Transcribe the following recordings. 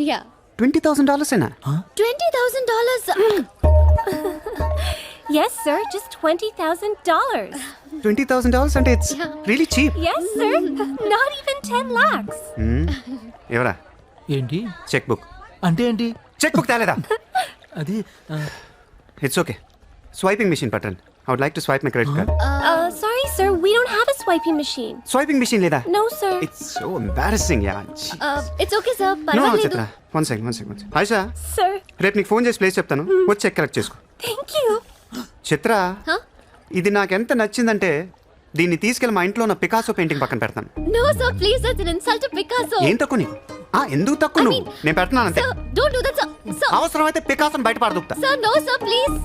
Yeah. $20,000 ఏనా? $20,000. Yes, sir. Just $20,000. $20,000 అంటే it's really cheap. Yes, sir. Not even 10 lakhs. ఎవరా? ఏంటి చెక్ బుక్. అంటే ఏంటి? చెక్ బుక్ తేలేదా? అది ఇట్స్ ఓకే. స్వైపింగ్ మిషన్ పట్టండి. I would like to swipe my credit card. Sorry, sir. We don't have a swiping machine. Swiping machine లేదా? No, sir. It's so embarrassing, yeah. It's okay, sir. No, పర్వాలేదు. చిత్ర. One second. Ayesha, Sir, రేపు నీకు phone చేసి place చెప్తాను. వచ్చి check collect చేసుకో. thank you. Chitra, Huh? ఇది నాకు ఎంత నచ్చిందంటే దీన్ని తీసుకెళ్ళి మా ఇంట్లో ఉన్న పికాసో పెయింటింగ్ పక్కన పెడతాను. No, sir. Please, that's an insult to Picasso. ఏం తక్కువ నీకు? ఎందుకు తక్కువ నువ్వు? నేను పెడుతున్నాను అంతే. Sir, don't do that, sir. Sir. అవసరమైతే పికాసోని బయట పారదొక్కుతా. Sir, no, sir. Please.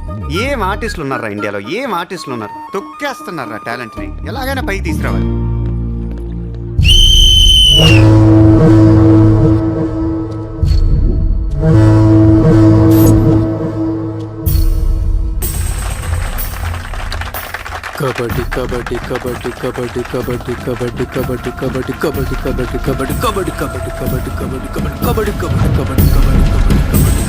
ఏం ఆర్టిస్టులు ఉన్నారా ఇండియాలో? ఏం ఆర్టిస్టులు ఉన్నారు? తొక్కేస్తున్నారా టాలెంట్ ని? ఎలాగైనా పైకి తీసుకురావాలి. కబడ్డీ కబడ్డీ కబడ్డీ కబడ్డీ కబడ్డీ కబడ్డీ కబడ్డీ కబడ్డీ కబడ్డీ కబడ్డీ కబడ్డీ కబడ్డీ కబడ్డీ కబడ్డీ కబడ్డీ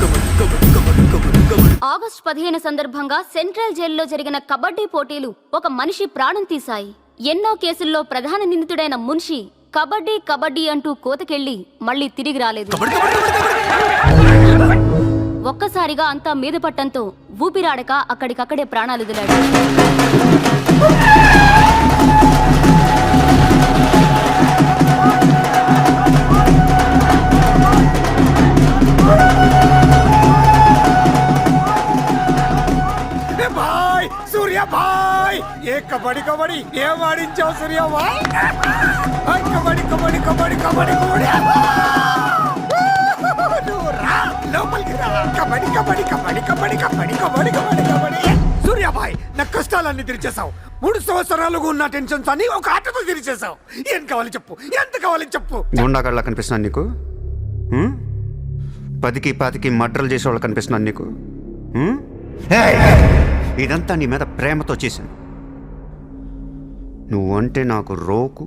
కబడ్డీ కబడ్డీ కబడ్డీ కబడ్డీ. ఆగస్టు 15 సందర్భంగా సెంట్రల్ జైల్లో జరిగిన కబడ్డీ పోటీలు ఒక మనిషి ప్రాణం తీశాయి. ఎన్నో కేసుల్లో ప్రధాన నిందితుడైన మున్షి కబడ్డీ కబడ్డీ అంటూ కోతకెళ్లి మళ్లీ తిరిగి రాలేదు. ఒక్కసారిగా అంతా మీద పట్టంతో ఊపిరాడక అక్కడికక్కడే ప్రాణాలు వదిలాడు. సూర్య భాయ్, ఏ కబడ్డీ కబడ్డీ ఏం ఆడించావు సూర్య భాయ్? కబడ్డీ కబడ్డీ కబడ్డీ కబడ్డీ లోపలికి రా. కబడ్డీ కబడ్డీ కబడ్డీ కబడ్డీ కబడ్డీ కబడ్డీ కబడ్డీ కబడ్డీ. సూర్య భాయ్, నా కష్టాలన్నీ తీర్చేసావు. 3 సంవత్సరాలుగా ఉన్న టెన్షన్స్ అన్ని ఒక ఆటతో తీర్చేసావు. ఏం కావాలి చెప్పు, ఎంత కావాలి చెప్పు. గుండాగాళ్ళ కనిపిస్తున్నాను నీకు? 10కి 20కి మర్డర్లు చేసేవాళ్ళు కనిపిస్తున్నాను నీకు? ఇదంతా నీ మీద ప్రేమతో చేశాను. నువ్వంటే నాకు రోకు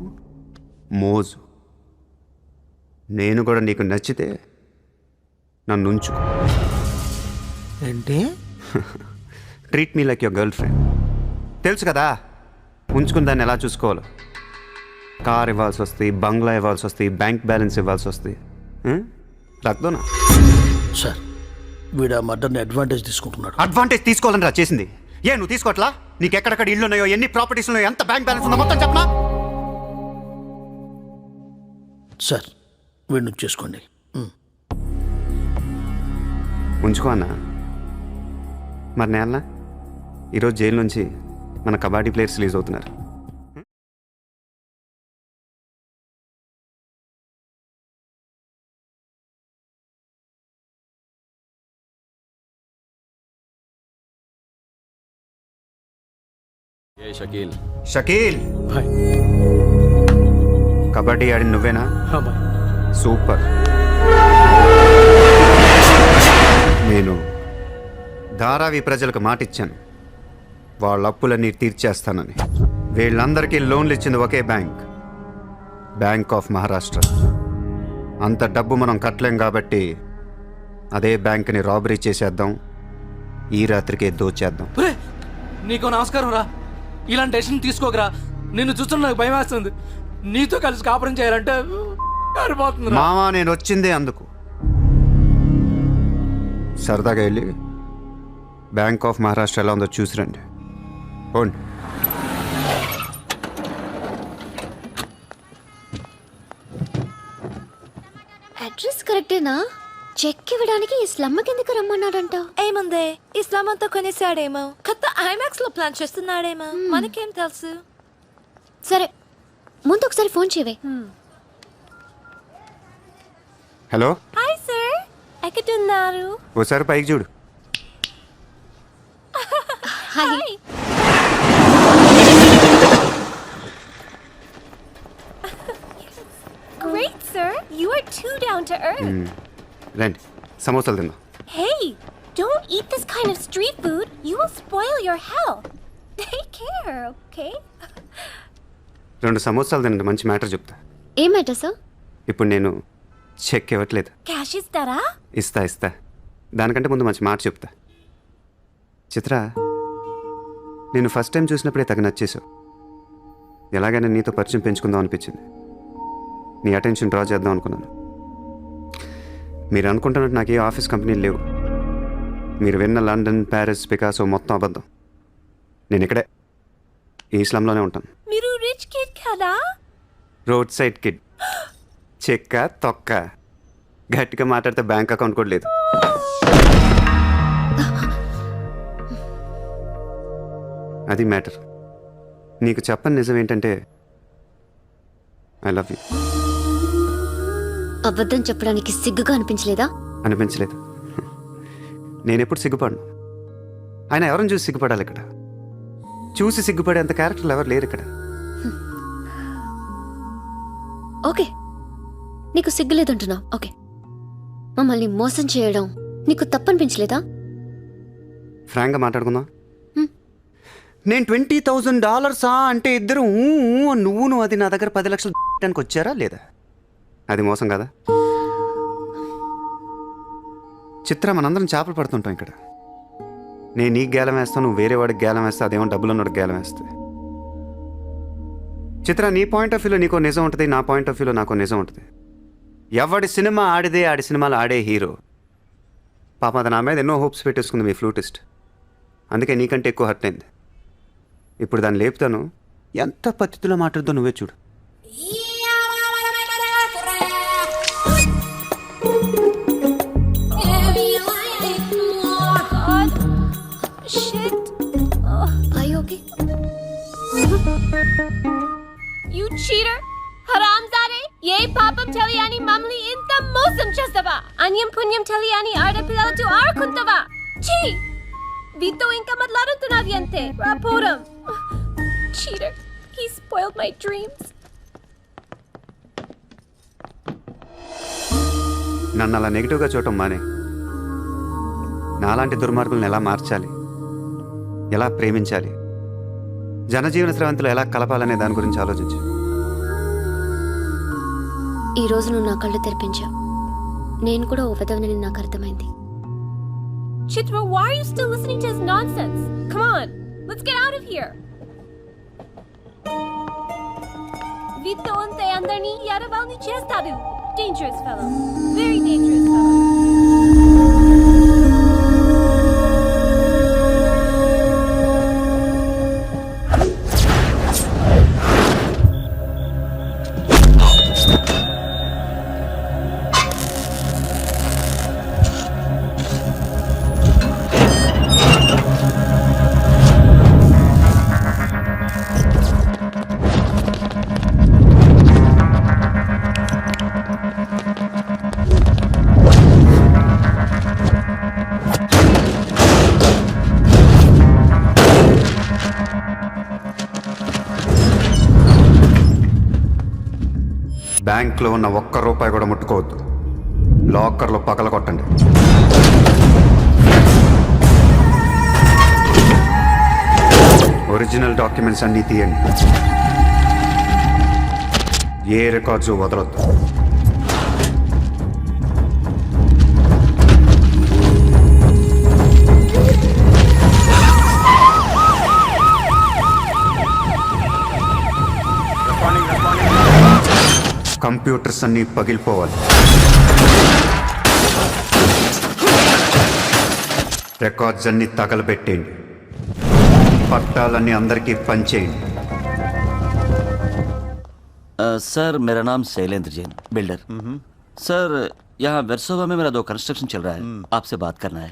మోజు. నేను కూడా నీకు నచ్చితే నన్ను ఉంచుకో. ఏంటి? Treat me like your girl friend. తెలుసు కదా ఉంచుకుని దాన్ని ఎలా చూసుకోవాలో. కార్ ఇవ్వాల్సి వస్తాయి, బంగ్లా ఇవ్వాల్సి వస్తాయి, బ్యాంక్ బ్యాలెన్స్ ఇవ్వాల్సి వస్తాయి. రక్తోనా సార్, వీడు ఆ మర్డర్ని అడ్వాంటేజ్ తీసుకుంటున్నాడు. అడ్వాంటేజ్ తీసుకోవాలని రా చేసింది. ఏ నువ్వు తీసుకోవట్లా? నీకు ఎక్కడెక్కడ ఇళ్ళు ఉన్నాయో, ఎన్ని ప్రాపర్టీస్ ఉన్నాయో, ఎంత బ్యాంక్ బ్యాలెన్స్ ఉందో మొత్తం చెప్పనా? సార్, వీడిని చేసుకోండి. ఉంచుకో అన్న. మరి నేలనా? ఈరోజు జైలు నుంచి మన కబడ్డీ ప్లేయర్స్ రిలీజ్ అవుతున్నారు. షకీల్, బాయ్. కబడ్డీ ఆడిన నువ్వేనా? బాయ్. సూపర్. నేను ధారావి ప్రజలకు మాటిచ్చాను, వాళ్ళ అప్పులన్నీ తీర్చేస్తానని. వీళ్ళందరికీ లోన్లు ఇచ్చింది ఒకే బ్యాంక్, బ్యాంక్ ఆఫ్ మహారాష్ట్ర. అంత డబ్బు మనం కట్టలేం కాబట్టి అదే బ్యాంక్ని రాబరీ చేసేద్దాం, ఈ రాత్రికే దోచేద్దాం. నీకు నమస్కారం రా. ఇలాంటి డెసిషన్ తీసుకోకరా. నిన్ను చూస్తున్న నాకు భయం వేస్తుంది. నీతో కలిసి కాపురం చేయాలంటే సరిపోతుంది. మామా, నేను వచ్చిందే అందుకు. సరదాగా వెళ్ళి బ్యాంక్ ఆఫ్ మహారాష్ట్ర ఎలా ఉందో చూసిరండి. పోండి. అడ్రస్ కరెక్టేనా? చెక్ ఇవ్వడానికి ఈ స్లమ్ కిందకి రమ్మన్నాడంట. ఏముందే, ఇస్లాం అంతా కొనేసాడేమో, కొత్త ఐమాక్స్ లో ప్లాన్ చేస్తున్నాడేమో, మనకేం తెలుసు. సరే, ముందు ఒకసారి ఫోన్ చేయవే. హలో. హాయ్ సార్, ఎక్కడున్నారు? ఓసారి పైకి చూడు. Hi. Great sir, you are too down to earth. రండి, సమోసాలు తిందాం. Hey, don't eat this kind of street food. You will spoil your health. Take care, okay? 2 సమోసాలు తినండి, మంచి మ్యాటర్ చెప్తా. ఏం మ్యాటర్ సార్? ఇప్పుడు నేను చెక్ ఇవ్వట్లేదు. Cash ఇస్తారా? ఇస్తా దానికంటే ముందు మంచి మాట చెప్తా. చిత్ర, నేను ఫస్ట్ టైం చూసినప్పుడే తగ్గ నచ్చేసావు. ఎలాగైనా నీతో పరిచయం పెంచుకుందాం అనిపించింది. నీ అటెన్షన్ డ్రా చేద్దాం అనుకున్నాను. మీరు అనుకుంటున్నట్టు నాకు ఏ ఆఫీస్ కంపెనీలు లేవు. మీరు విన్న లండన్, ప్యారిస్, పికాసో మొత్తం అబద్ధం. నేను ఇక్కడే ఈ స్లమ్లోనే ఉంటాను. మీరు రిచ్ కిడ్ కదా? Road side kid. చెక్క తొక్క. గట్టిగా మాట్లాడితే బ్యాంక్ అకౌంట్ కూడా లేదు. అది మ్యాటర్. నీకు చెప్పని నిజం ఏంటంటే ఐ లవ్ యూ. అబద్ధం చెప్పడానికి సిగ్గుగా అనిపించలేదా? అనిపించలేదు. నేనెప్పుడు సిగ్గుపడను. ఆయన ఎవరిని చూసి సిగ్గుపడాలి? ఇక్కడ చూసి సిగ్గుపడేంత క్యారెక్టర్లు ఎవరు లేరు ఇక్కడ. ఓకే, నీకు సిగ్గులేదంటున్నావు. ఓకే, మమ్మల్ని మోసం చేయడం నీకు తప్పనిపించలేదా? ఫ్రాంక్గా మాట్లాడుకుందాం. నేను $20,000 అంటే ఇద్దరు నువ్వు అది నా దగ్గర 10 లక్షలు పెట్టడానికి వచ్చారా లేదా? అది మోసం కదా? చిత్ర, మనందరం చేపలు పడుతుంటాం ఇక్కడ. నేను నీకు గేలం వేస్తాను, నువ్వు వేరే వాడికి గేలం వేస్తా, అదేమో డబ్బులు ఉన్నవాడికి గేలం వేస్తుంది. చిత్ర, నీ పాయింట్ ఆఫ్ వ్యూలో నీకో నిజం ఉంటుంది, నా పాయింట్ ఆఫ్ వ్యూలో నాకో నిజం ఉంటుంది. ఎవడి సినిమా ఆడిదే ఆడి సినిమాలు ఆడే హీరో. పాప అది నా మీద ఎన్నో హోప్స్ పెట్టేసుకుంది మీ ఫ్లూటిస్ట్. అందుకే నీకంటే ఎక్కువ హర్ట్ అయింది. ఇప్పుడు దాన్ని లేపుతాను. ఎంత పద్ధతిలో మాట్లాడుతో నువ్వే చూడు. Shit. Are you okay? You cheater! హరాంజాదే! ఏ పాపం తెలియని మమ్మల్ని ఇంత మోసం చేస్తావా? అన్యం పుణ్యం తెలియని ఆడపిల్లలతో ఆడుకుంటావా? ఛీ! వీతో ఇంకా మాట్లాడుతున్నది అంతే. రాపోరం. Cheater. He spoiled my dreams. నన్ను అలా నెగిటివ్గా చూడటం మానే. నాలాంటి దుర్మార్గులను ఎలా మార్చాలి, ఎలా ప్రేమించాలి, జనజీవన స్రవంతిలో ఎలా కలపాలనే దాని గురించి ఆలోచించు. ఈ రోజు నువ్వు నా కళ్ళు తెరిపించావు. నేను కూడా ఓ విధవనని నాకు అర్థమైంది. Chitra, why are you still listening to his nonsense? Come on, let's get out of here. Vito ante andarni yaravalni chestadu. Dangerous fellow. Very dangerous fellow. బ్యాంక్లో ఉన్న ₹1 కూడా ముట్టుకోవద్దు. లాకర్లో పగలగొట్టండి. ఒరిజినల్ డాక్యుమెంట్స్ అన్నీ తీయండి. ఏ రికార్డ్స్ వదలొద్దు. కంప్యూటర్స్ అన్నీ పగిలిపోవాలి. రికార్డ్స్ అన్నీ తగలబెట్టేయండి. పట్టాలన్నీ అందరికీ పంచేయండి. सर मेरा नाम शैलेंद्र जैन, बिल्डर। सर यहाँ वेरसोवा में मेरा 2 कंस्ट्रक्शन चल रहा है, आपसे बात करना है।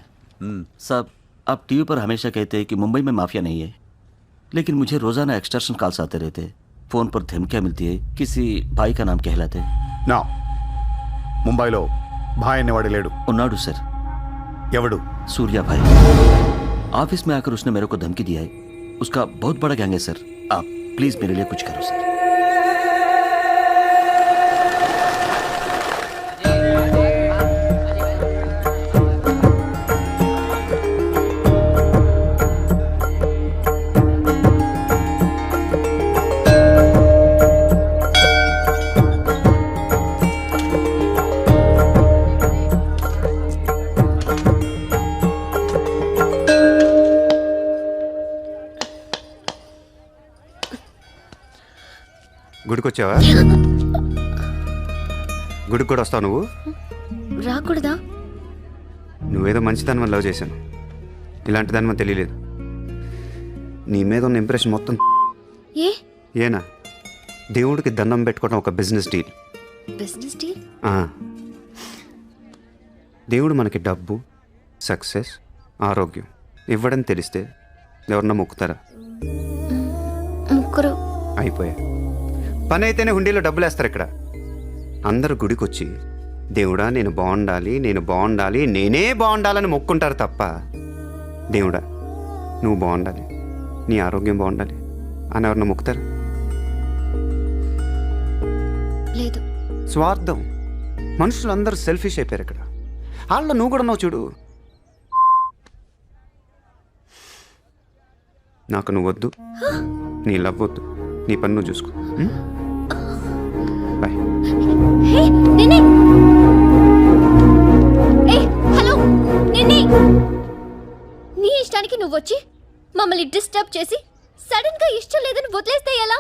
साहब, आप टीवी पर हमेशा कहते हैं कि मुंबई में माफिया नहीं है, लेकिन मुझे रोजाना एक्सटॉर्शन कॉल्स आते रहते हैं। फोन पर धमकियाँ मिलती है, किसी भाई का नाम कहलाते हैं। నా ముంబైలో భాయ్ అనేవాడు లేడు. उन्नाडु सर, ఎవడు? सूर्या भाई। ऑफिस में आकर उसने मेरे को धमकी दिया है। उसका बहुत बड़ा गैंग है सर। आप प्लीज मेरे लिए कुछ करो सर। గుడికి వచ్చావా? గుడికి కూడా వస్తావు నువ్వు? రాకూడదా? నువ్వేదో మంచిదాని లవ్ చేశాను, ఇలాంటి దాని మన తెలియలేదు. నీ మీద ఉన్న ఇంప్రెషన్ మొత్తం ఏ ఏనా దేవుడికి దండం పెట్టుకోవడం ఒక బిజినెస్ డీల్. Business deal? దేవుడు మనకి డబ్బు, సక్సెస్, ఆరోగ్యం ఇవ్వడం తెలిస్తే ఎవరన్నా మొక్కుతారా? ముగ్గురు. అయిపోయా. పని అయితేనే హుండీలో డబ్బులు వేస్తారు. ఇక్కడ అందరు గుడికి వచ్చి దేవుడా నేను బాగుండాలి, నేను బాగుండాలి, నేనే బాగుండాలని మొక్కుంటారు తప్ప దేవుడా నువ్వు బాగుండాలి, నీ ఆరోగ్యం బాగుండాలి అని ఎవరన్నా మొక్కుతారు? లేదు. స్వార్థం. మనుషులందరూ సెల్ఫిష్ అయిపోయారు ఇక్కడ. వాళ్ళ నువ్వు కూడా ఉన్నావు చూడు. నాకు నువ్వు వద్దు, నీ లవ్ వద్దు, నీ పని నువ్వు చూసుకో. బాయ్. హే నిన్నే. ఏ హలో నిన్నే. నీ ఇష్టానికి నువ్వు వచ్చి మమ్మల్ని డిస్టర్బ్ చేసి సడన్ గా ఇష్టం లేదని వదిలేస్తే ఎలా?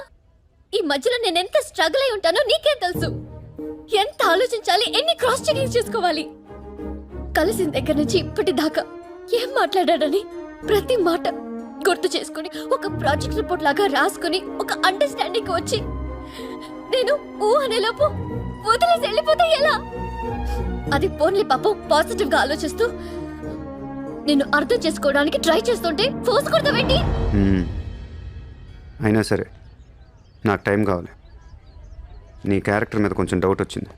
ఈ మధ్యలో నేను ఎంత స్ట్రగుల్ అయి ఉంటానో నీకే తెలుసు. ఎంత ఆలోచించాలి, ఎన్ని క్రాస్ చెకింగ్ చేసుకోవాలి. కలిసిన దగ్గర నుంచి ఇప్పటిదాకా ఏం మాట్లాడాడని ప్రతి మాట గుర్తు చేసుకుని ఒక ప్రాజెక్ట్ రిపోర్ట్ లాగా రాసుకుని ఒక అండర్స్టాండింగ్ వచ్చి నేను ఊ అనేలోపు వదిలేసి వెళ్ళిపోతే ఎలా? అది పోన్లీ పాపం పాజిటివ్ గా ఆలోచిస్తూ నేను అర్థం చేసుకోవడానికి ట్రై చేస్తుంటే ఫోర్స్ కొడతావేంటి? అయినా సరే నాకు టైం కావాలి. నీ క్యారెక్టర్ మీద కొంచెం డౌట్ వచ్చింది.